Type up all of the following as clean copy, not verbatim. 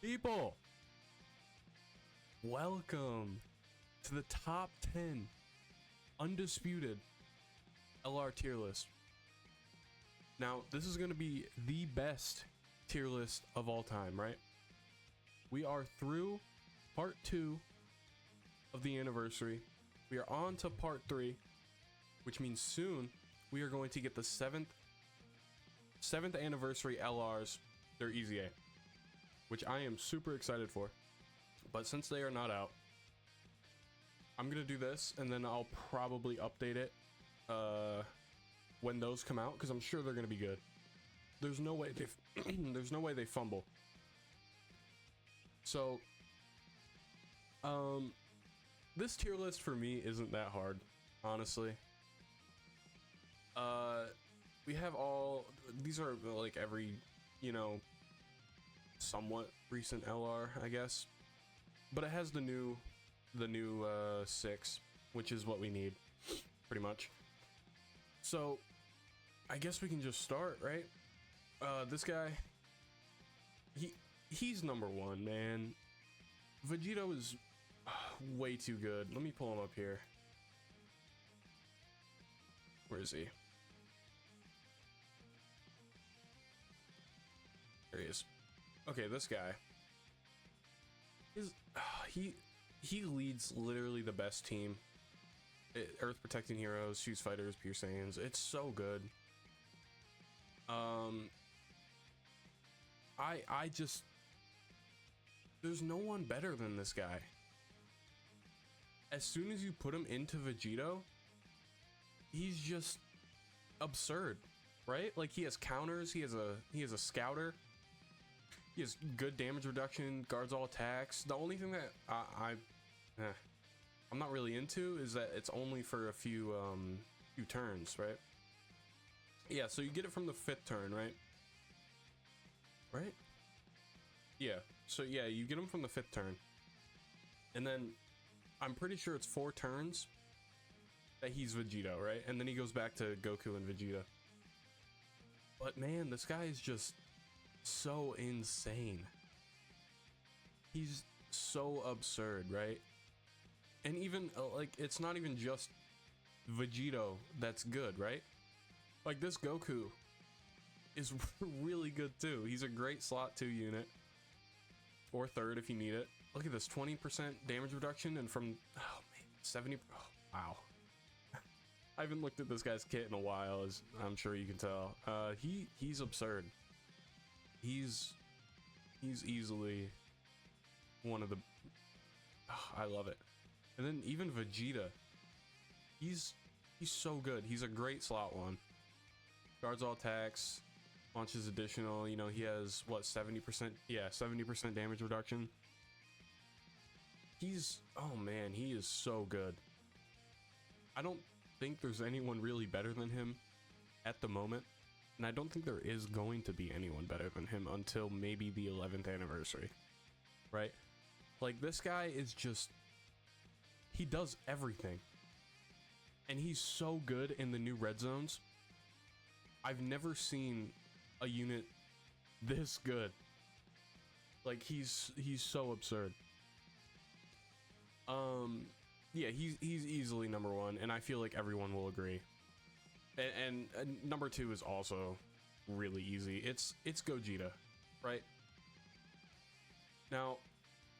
People, welcome to the top 10 undisputed LR tier list. Now, this is going to be the best tier list of all time, right? We are through part 2 of the anniversary. We are on to part 3, which means soon we are going to get the 7th anniversary LRs, their Easy A, which I am super excited for. But since they are not out, I'm gonna do this and then I'll probably update it when those come out, because I'm sure they're gonna be good. There's no way they there's no way they fumble. So this tier list for me isn't that hard, honestly. We have all these are like every, you know, somewhat recent LR, I guess, but it has the new 6, which is what we need pretty much. So I guess we can just start, right? This guy, he's number 1, man. Vegito is way too good. Let me pull him up here. Where is he? There he is. Okay, this guy is he leads literally the best team. Earth protecting heroes, Fuse fighters, pure Saiyans. It's so good. I just, there's no one better than this guy. As soon as you put him into Vegito, he's just absurd, right? Like, he has counters, he has a scouter. He has good damage reduction, guards all attacks. The only thing that I'm not really into is that it's only for a few turns, right? Yeah, so you get it from the 5th turn, right? Right? Yeah, so yeah, you get him from the 5th turn. And then I'm pretty sure it's 4 turns that he's Vegito, right? And then he goes back to Goku and Vegeta. But man, this guy is just so insane. He's so absurd, right? And even like, it's not even just Vegito that's good, right? Like, this Goku is really good too. He's a great slot 2 unit, or 3rd if you need it. Look at this, 20% damage reduction, and from 70. Oh, wow. I haven't looked at this guy's kit in a while, as I'm sure you can tell. He's absurd. He's easily one of the, I love it. And then even Vegeta, he's so good. He's a great slot 1. Guards all attacks, launches additional, you know, he has what, 70%? Yeah, 70% damage reduction. Oh man, he is so good. I don't think there's anyone really better than him at the moment. And I don't think there is going to be anyone better than him until maybe the 11th anniversary, right? Like, this guy is just, he does everything. And he's so good in the new red zones. I've never seen a unit this good. Like, he's so absurd. Yeah, he's easily number 1, and I feel like everyone will agree. And number 2 is also really easy. It's Gogeta, right? Now,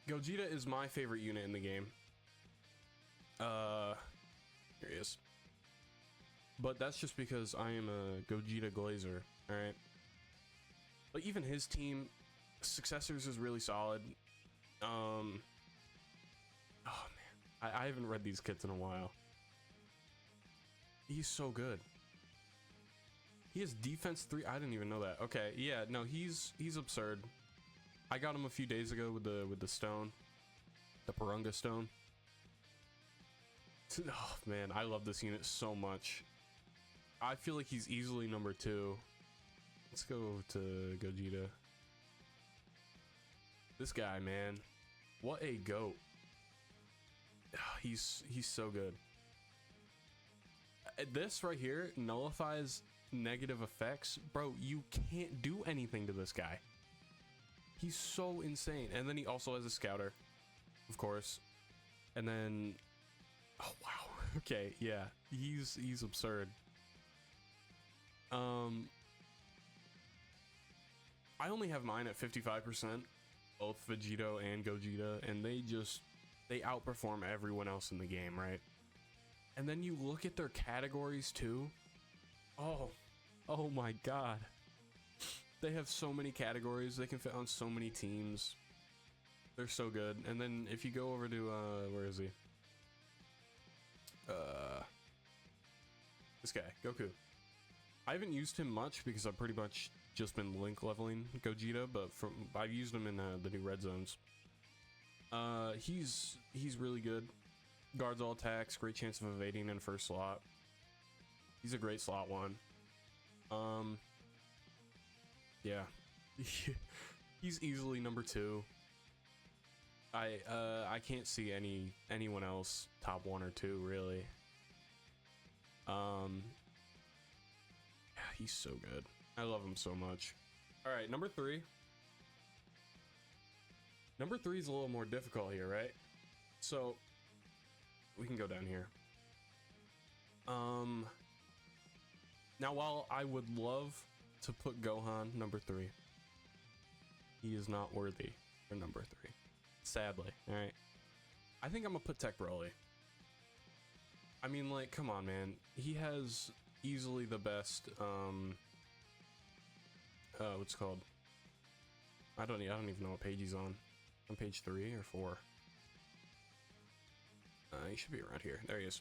Gogeta is my favorite unit in the game. Here he is. But that's just because I am a Gogeta glazer, alright? But even his team, Successors, is really solid. Oh man, I haven't read these kits in a while. He's so good. He has defense 3. I didn't even know that. Okay, yeah, no, he's absurd. I got him a few days ago with the stone, the Purunga stone. Oh man, I love this unit so much. I feel like he's easily number 2. Let's go to Gogeta. This guy, man, what a goat. He's so good. This right here nullifies negative effects. Bro, you can't do anything to this guy. He's so insane. And then he also has a scouter, of course. And then, oh wow, okay, yeah, he's absurd. I only have mine at 55%, both Vegito and Gogeta, and they outperform everyone else in the game, right? And then you look at their categories too. Oh my god. They have so many categories, they can fit on so many teams. They're so good. And then if you go over to where is he? This guy, Goku. I haven't used him much because I've pretty much just been link leveling Gogeta, but I've used him in the new red zones. He's really good. Guards all attacks, great chance of evading in first slot. He's a great slot one. Yeah. He's easily number 2. I can't see anyone else top 1 or 2 really. Yeah, he's so good. I love him so much. All right, number 3. Number 3 is a little more difficult here, right? So we can go down here. Now while I would love to put Gohan number 3, he is not worthy for number 3. Sadly, all right. I think I'm gonna put Tech Broly. I mean, like, come on, man. He has easily the best. What's it called? I don't even know what page he's on. On page 3 or 4. He should be around here. There he is.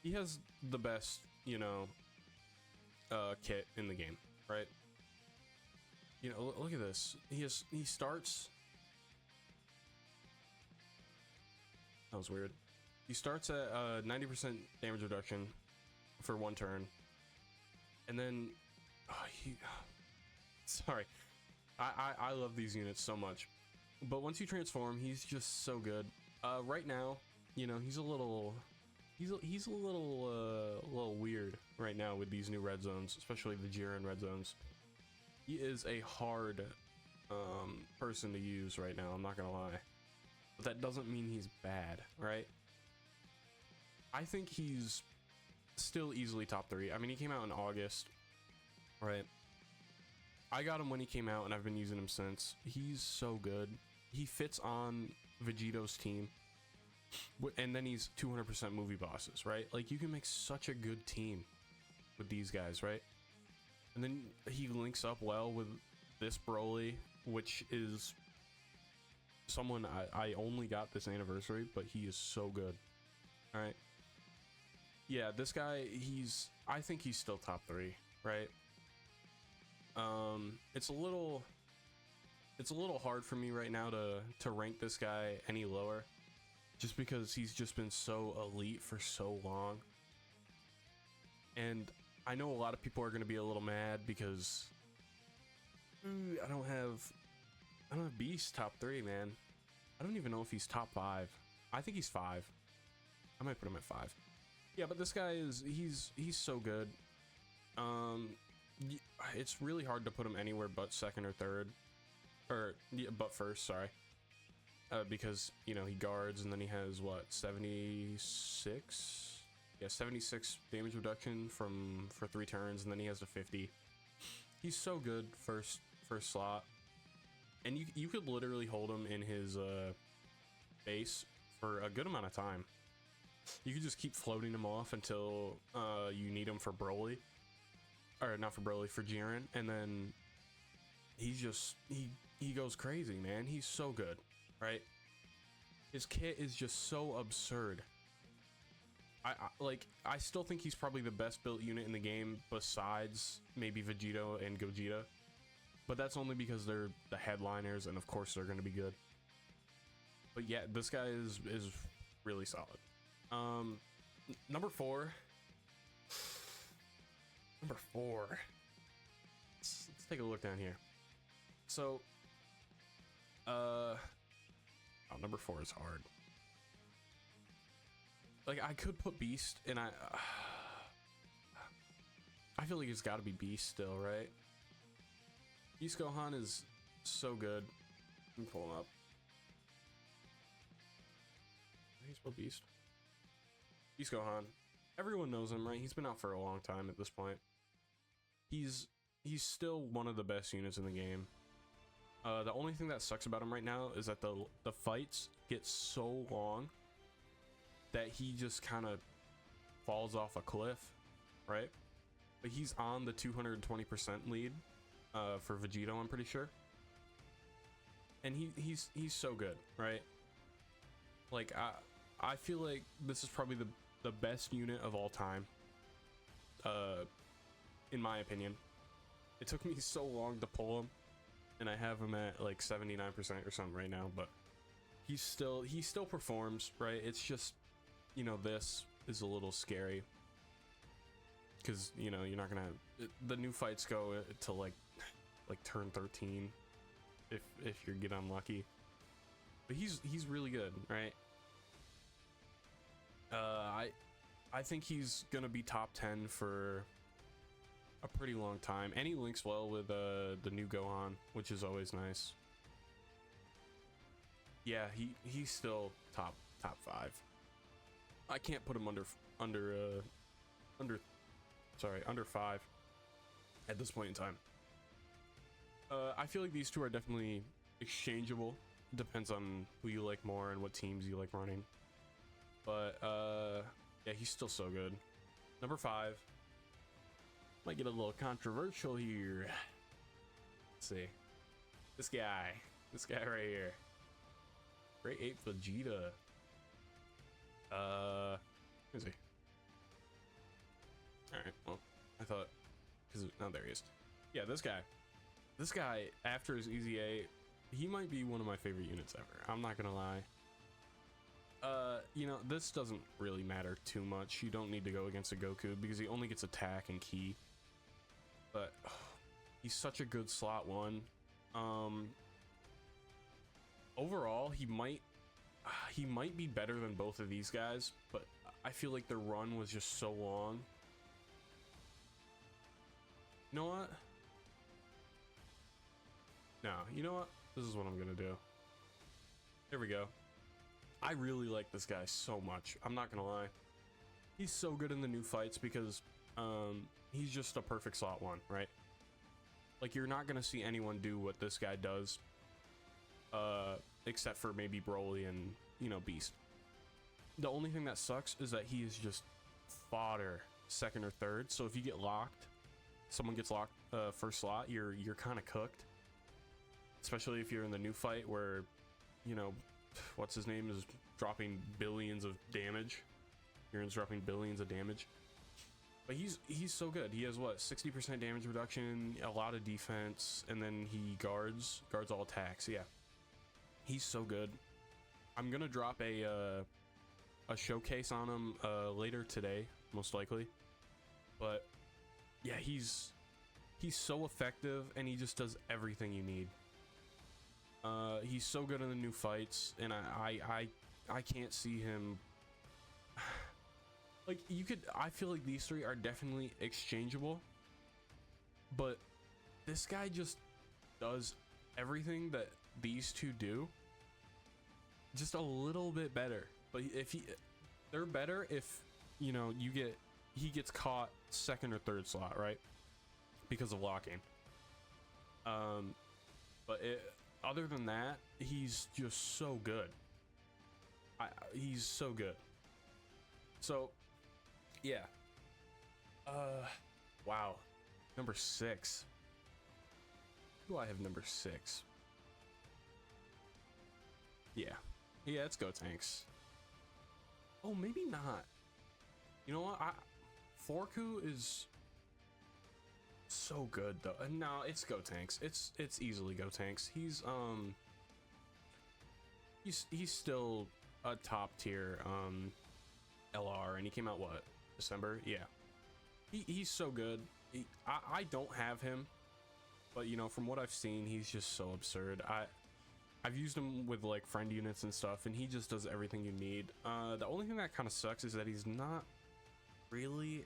He has the best, you know, kit in the game, right? You know, look at this. He starts. That was weird. He starts at 90% damage reduction for 1 turn, and then sorry, I love these units so much, but once you transform, he's just so good. Right now, you know, he's a little weird right now with these new red zones, especially the Jiren red zones. He is a hard person to use right now, I'm not gonna lie. But that doesn't mean he's bad, right? I think he's still easily top 3. I mean, he came out in August, right? I got him when he came out, and I've been using him since. He's so good. He fits on Vegito's team, and then he's 200% movie bosses, right? Like, you can make such a good team with these guys, right? And then he links up well with this Broly, which is someone I only got this anniversary, but he is so good. All right. Yeah, this guy, I think he's still top 3, right? It's a little hard for me right now to rank this guy any lower, just because he's just been so elite for so long. And I know a lot of people are going to be a little mad because I don't have Beast top 3, man. I don't even know if he's top 5. I think he's 5. I might put him at 5. Yeah, but this guy he's so good. It's really hard to put him anywhere but 2nd or 3rd, or yeah, but 1st, sorry. Because, you know, he guards, and then he has what, 76? Yeah, 76 damage reduction for 3 turns, and then he has a 50. He's so good first slot, and you could literally hold him in his base for a good amount of time. You could just keep floating him off until you need him for Broly, or not for Broly, for Jiren, and then he's just he goes crazy, man. He's so good, right? His kit is just so absurd. I still think he's probably the best built unit in the game besides maybe Vegito and Gogeta, but that's only because they're the headliners, and of course they're going to be good. But yeah, this guy is really solid. Number 4. Number 4. Let's take a look down here. So, number 4 is hard. Like, I could put Beast, and I feel like it's got to be Beast still, right? Beast Gohan is So good. Let me pull him up. He's still Beast. Beast Gohan. Everyone knows him, right? He's been out for a long time at this point. He's still one of the best units in the game. The only thing that sucks about him right now is that the fights get so long that he just kind of falls off a cliff, right? But he's on the 220% lead for Vegito, I'm pretty sure. And he's so good, right? Like I feel like this is probably the best unit of all time, in my opinion. It took me so long to pull him, and I have him at like 79% or something right now, but he still performs, right? It's just, you know, this is a little scary because, you know, you're not gonna, the new fights go to like turn 13 if you get unlucky, but he's really good, right? I think he's gonna be top 10 for a pretty long time, and he links well with the new Gohan, which is always nice. Yeah, he's still top 5. I can't put him under 5 at this point in time. I feel like these two are definitely exchangeable. Depends on who you like more and what teams you like running. But yeah, he's still so good. Number 5. Might get a little controversial here. Let's see. This guy right here. Grade 8 Vegeta. Where is he? Alright, well, I thought, because, oh, there he is. Yeah, this guy, after his Easy 8, he might be one of my favorite units ever. I'm not gonna lie. You know, this doesn't really matter too much. You don't need to go against a Goku because he only gets attack and ki. But he's such a good slot 1. Overall, he might be better than both of these guys, but I feel like their run was just so long. You know what? No, you know what? This is what I'm gonna do. There we go. I really like this guy so much. I'm not gonna lie. He's so good in the new fights because he's just a perfect slot 1, right? Like, you're not gonna see anyone do what this guy does, except for maybe Broly and, you know, Beast. The only thing that sucks is that he is just fodder 2nd or 3rd. So if you get locked, someone gets locked first slot, you're kind of cooked. Especially if you're in the new fight where, you know, what's his name is dropping billions of damage. Yuren's dropping billions of damage. But he's so good. He has what, 60% damage reduction, a lot of defense, and then he guards all attacks. Yeah, he's so good. I'm gonna drop a showcase on him later today, most likely. But yeah, he's so effective, and he just does everything you need. He's so good in the new fights, and I can't see him. Like, I feel like these 3 are definitely exchangeable, but this guy just does everything that these 2 do, just a little bit better. But they're better if, you know, he gets caught 2nd or 3rd slot, right? Because of locking. But other than that, he's just so good. He's so good. So, yeah. Wow. Number 6. Who do I have number 6? Yeah, it's Gotenks. Oh, maybe not. You know what? Forku is so good though. No, it's Gotenks. It's easily Gotenks. He's still a top tier LR, and he came out what, December? Yeah. He's so good. I don't have him, but you know, from what I've seen, he's just so absurd. I've used him with like friend units and stuff, and he just does everything you need. The only thing that kind of sucks is that he's not really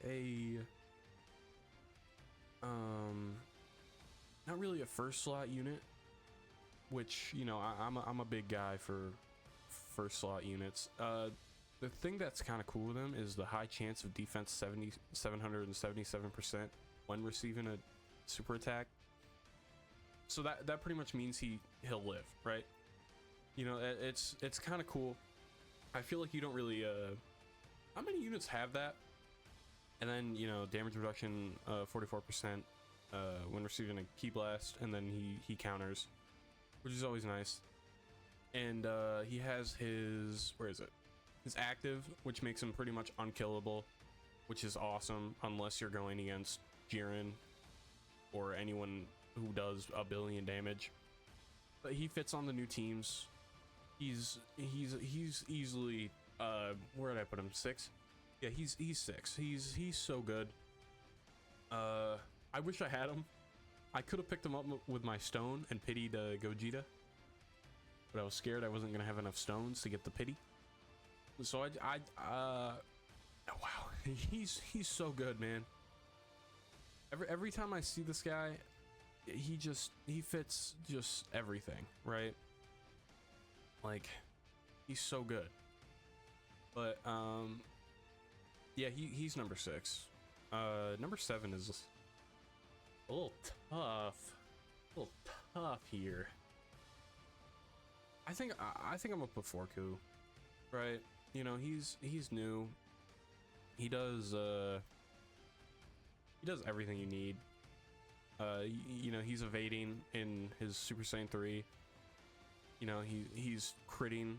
not really a first slot unit. which, you know, I'm a big guy for first slot units. The thing that's kind of cool with him is the high chance of defense 777% when receiving a super attack. So that pretty much means he'll live, right? You know, it's kind of cool. I feel like you don't really how many units have that? And then, you know, damage reduction 44% when receiving a key blast, and then he counters, which is always nice. And he has his, where is it? His active, which makes him pretty much unkillable, which is awesome unless you're going against Jiren or anyone who does a billion damage. But he fits on the new teams. He's easily where did I put him? 6? Yeah, he's 6. He's so good. I wish I had him. I could have picked him up with my stone and pitied Gogeta, but I was scared I wasn't gonna have enough stones to get the pity. So wow, he's so good, man. Every time I see this guy, he fits just everything, right? Like, he's so good. But yeah, he's number 6. Number 7 is a little tough here. I think I'm gonna put Forku, right? You know, he's new. He does everything you need. You know, he's evading in his Super Saiyan 3. You know, he's critting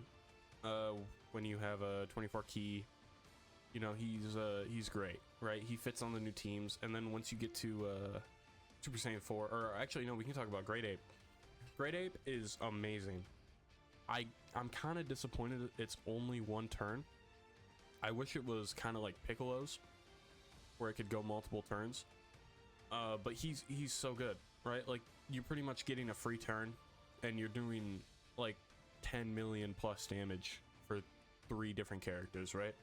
when you have a 24 key. You know, he's great, right? He fits on the new teams. And then once you get to Super Saiyan 4, or actually no, we can talk about Great Ape. Great Ape is amazing. I'm kind of disappointed it's only 1 turn. I wish it was kind of like Piccolo's, where it could go multiple turns. But he's so good, right? Like, you're pretty much getting a free turn, and you're doing like 10 million plus damage for 3 different characters, right?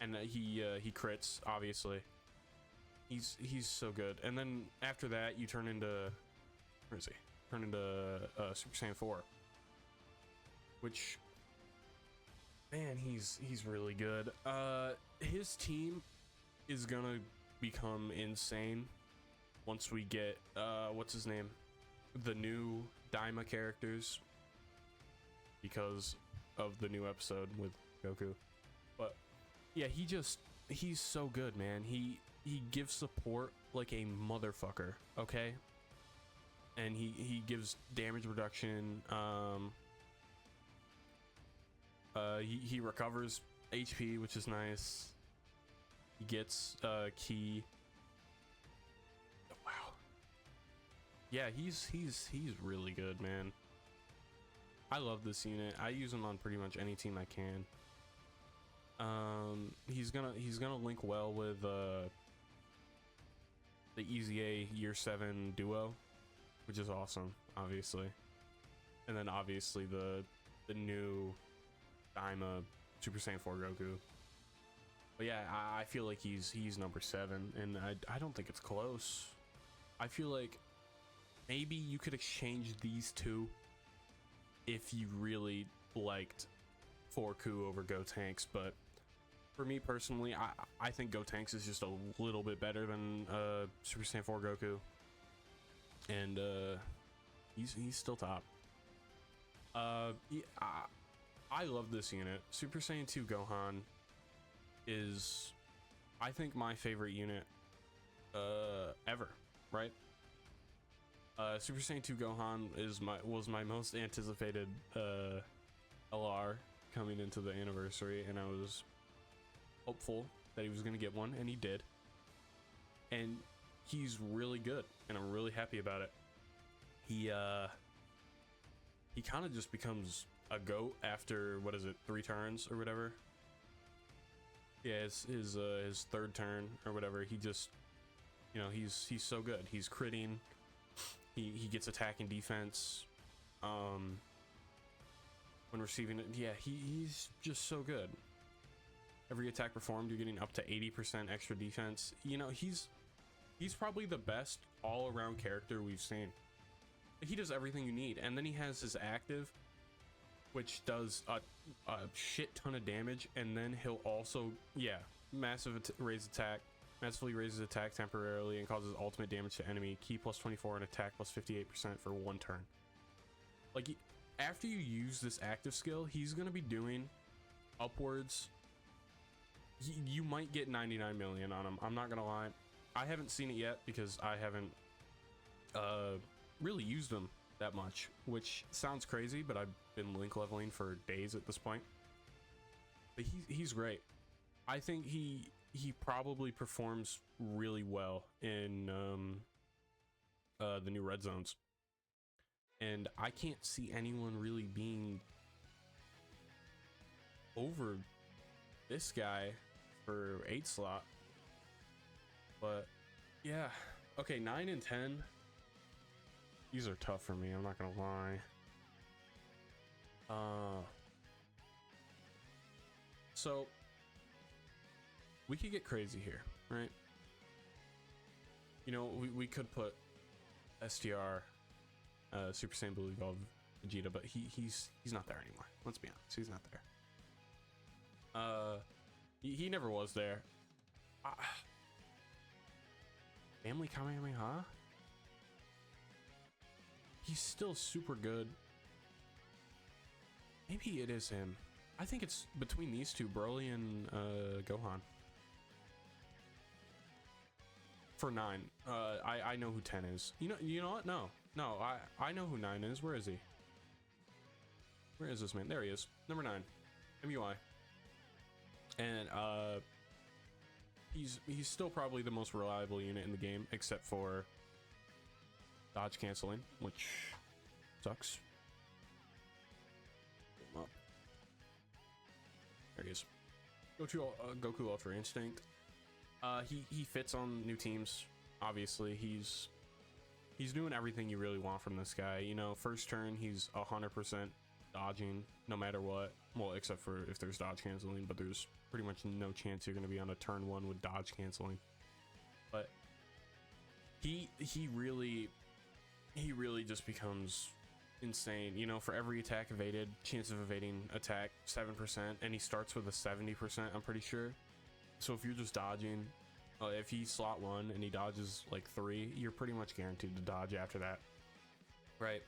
And he crits, obviously. He's so good. And then after that, you turn into, where is he? Turn into Super Saiyan 4, which, man, he's really good. His team is gonna become insane once we get what's his name, the new Daima characters, because of the new episode with Goku. But yeah, he's so good, man. He gives support like a motherfucker, okay? And he gives damage reduction. He recovers HP, which is nice. He gets key. Wow. Yeah, he's really good, man. I love this unit. I use him on pretty much any team I can. He's gonna link well with the EZA Year 7 duo, which is awesome, obviously. And then obviously the new Daima Super Saiyan 4 Goku. But yeah, I feel like he's number 7, and I don't think it's close. I feel like maybe you could exchange these 2 if you really liked Forku over Gotenks, but for me personally, I think Gotenks is just a little bit better than Super Saiyan 4 Goku, and he's still top. I love this unit. Super Saiyan 2 Gohan is, I think, my favorite unit ever, right? Super Saiyan 2 Gohan was my most anticipated LR coming into the anniversary, and I was hopeful that he was going to get one, and he did. And he's really good, and I'm really happy about it. He kind of just becomes a goat after, what is it, 3 turns or whatever. Yeah, his 3rd turn or whatever. He just, you know, he's so good. He's critting. He gets attack and defense. When receiving it, yeah, he's just so good. Every attack performed, you're getting up to 80% extra defense. You know, he's probably the best all-around character we've seen. he does everything you need. And then he has his active, which does a shit ton of damage, and then he'll also, yeah, massively raises attack temporarily and causes ultimate damage to enemy. Key plus 24 and attack plus 58% for 1 turn. Like, after you use this active skill, he's gonna be doing upwards. You might get 99 million on him. I'm not gonna lie. I haven't seen it yet because I haven't really used him that much, which sounds crazy, but I've been link leveling for days at this point. But he's great. I think he probably performs really well in the new red zones, and I can't see anyone really being over this guy for 8 slot. But yeah, okay, 9 and 10, these are tough for me, I'm not gonna lie. So we could get crazy here, right? You know, we could put STR, Super Saiyan Blue Evolved Vegeta, but he's not there anymore. Let's be honest, he's not there. He never was there. Family Kamehameha? He's still super good. Maybe it is him. I think it's between these two, Broly and Gohan. For 9, I know who 10 is. You know what? No, I know who 9 is. Where is he? Where is this man? There he is. Number 9, MUI. And he's still probably the most reliable unit in the game, except for dodge canceling, which sucks. Well, there he is. Goku Ultra Instinct. He fits on new teams. Obviously, he's doing everything you really want from this guy. You know, first turn he's 100% dodging no matter what. Well, except for if there's dodge canceling, but there's pretty much no chance you're going to be on a turn 1 with dodge canceling. But he really just becomes insane. You know, for every attack evaded, chance of evading attack 7%, and he starts with a 70%, I'm pretty sure. So if you're just dodging, if he's slot 1 and he dodges like 3, you're pretty much guaranteed to dodge after that, right?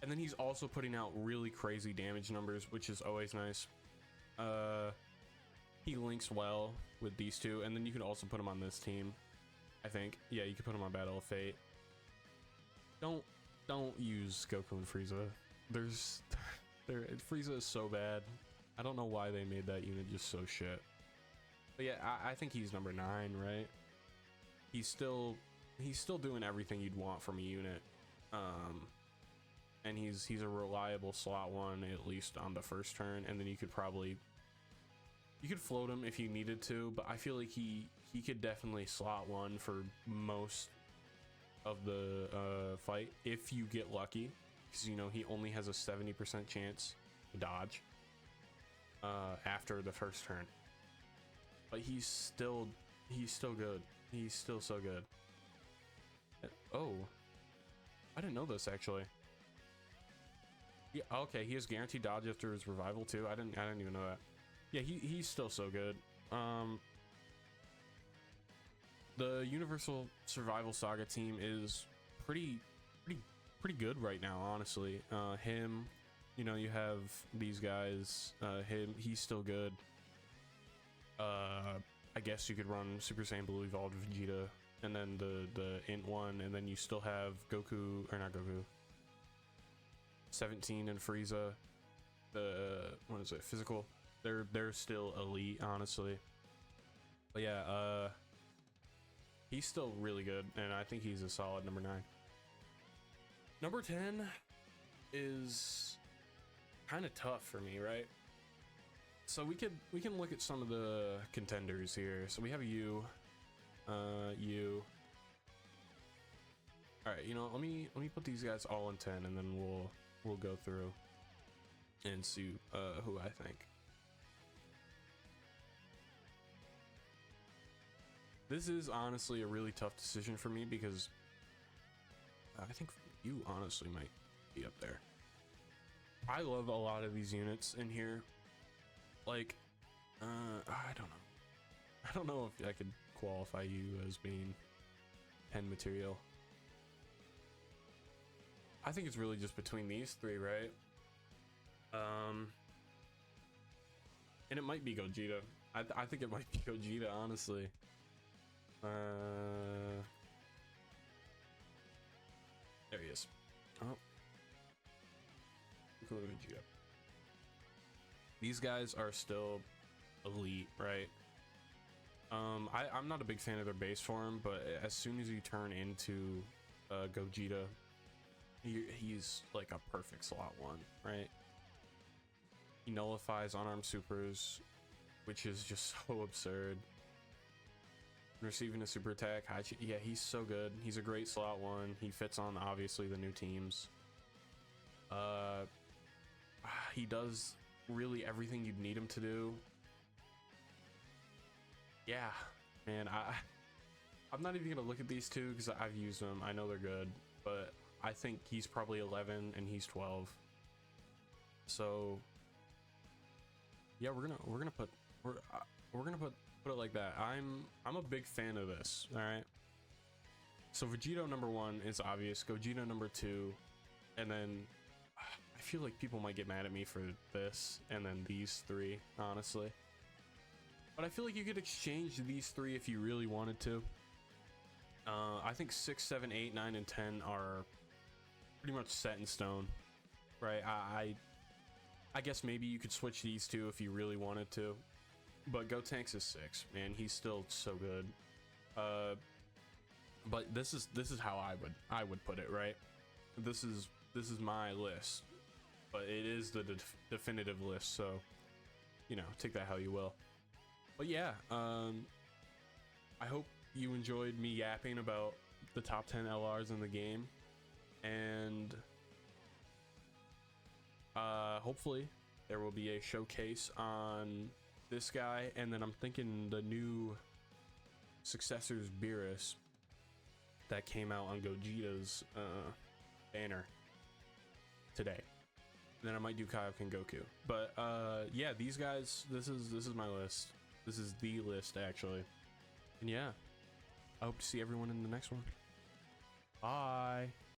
And then he's also putting out really crazy damage numbers, which is always nice. He links well with these two, and then you can also put him on this team, I think. Yeah, you can put him on Battle of Fate. Don't use Goku and Frieza. Frieza is so bad. I don't know why they made that unit just so shit. But yeah, I think he's number 9, right? He's still doing everything you'd want from a unit. And he's a reliable slot 1, at least on the first turn, and then you could float him if you needed to, but I feel like he could definitely slot 1 for most of the fight if you get lucky, because you know he only has a 70% chance to dodge after the first turn. But he's still good. He's still so good. Oh, I didn't know this actually. Yeah, okay, he has guaranteed dodge after his revival too. I didn't even know that. Yeah, he's still so good. The Universal Survival Saga team is pretty good right now, honestly. Him, you know, you have these guys. He's still good. I guess you could run Super Saiyan Blue Evolved Vegeta, and then the Int one, and then you still have Goku, or not Goku, 17 and Frieza. What is it? Physical. They're still elite, honestly. But yeah, he's still really good, and I think he's a solid number 9. Number 10 is kind of tough for me, right? So we can look at some of the contenders here. So we have you. All right, you know, let me put these guys all in 10, and then we'll go through and see who I think. This is honestly a really tough decision for me because I think you honestly might be up there. I love a lot of these units in here. Like, I don't know if I could qualify you as being 10 material. I think it's really just between these three, right? And it might be Gogeta. I think it might be Gogeta, honestly. There he is. Oh, go to Vegito. These guys are still elite, right? I'm not a big fan of their base form, but as soon as you turn into Gogeta, he's like a perfect slot one, right? He nullifies unarmed supers, which is just so absurd. Receiving a super attack, yeah, he's so good. He's a great slot one. He fits on obviously the new teams. He does really everything you'd need him to do. Yeah, man, I'm not even gonna look at these two because I've used them. I know they're good, but I think he's probably 11 and he's 12. So yeah, we're gonna put it like that. I'm a big fan of this. All right. So Vegito number 1 is obvious. Gogeta number 2, and then I feel like people might get mad at me for this, and then these 3, honestly. But I feel like you could exchange these 3 if you really wanted to. I think 6, 7, 8, 9, and 10 are pretty much set in stone, right? I guess maybe you could switch these 2 if you really wanted to. But Gotenks is 6, man. He's still so good. But this is how I would put it, right? This is my list, but it is the definitive list. So, you know, take that how you will. But yeah, I hope you enjoyed me yapping about the top 10 LRs in the game, and hopefully there will be a showcase on this guy, and then I'm thinking the new successors Beerus that came out on Gogeta's banner today. And then I might do Kaioken Goku. But yeah, these guys, this is my list. This is the list, actually. And yeah, I hope to see everyone in the next one. Bye.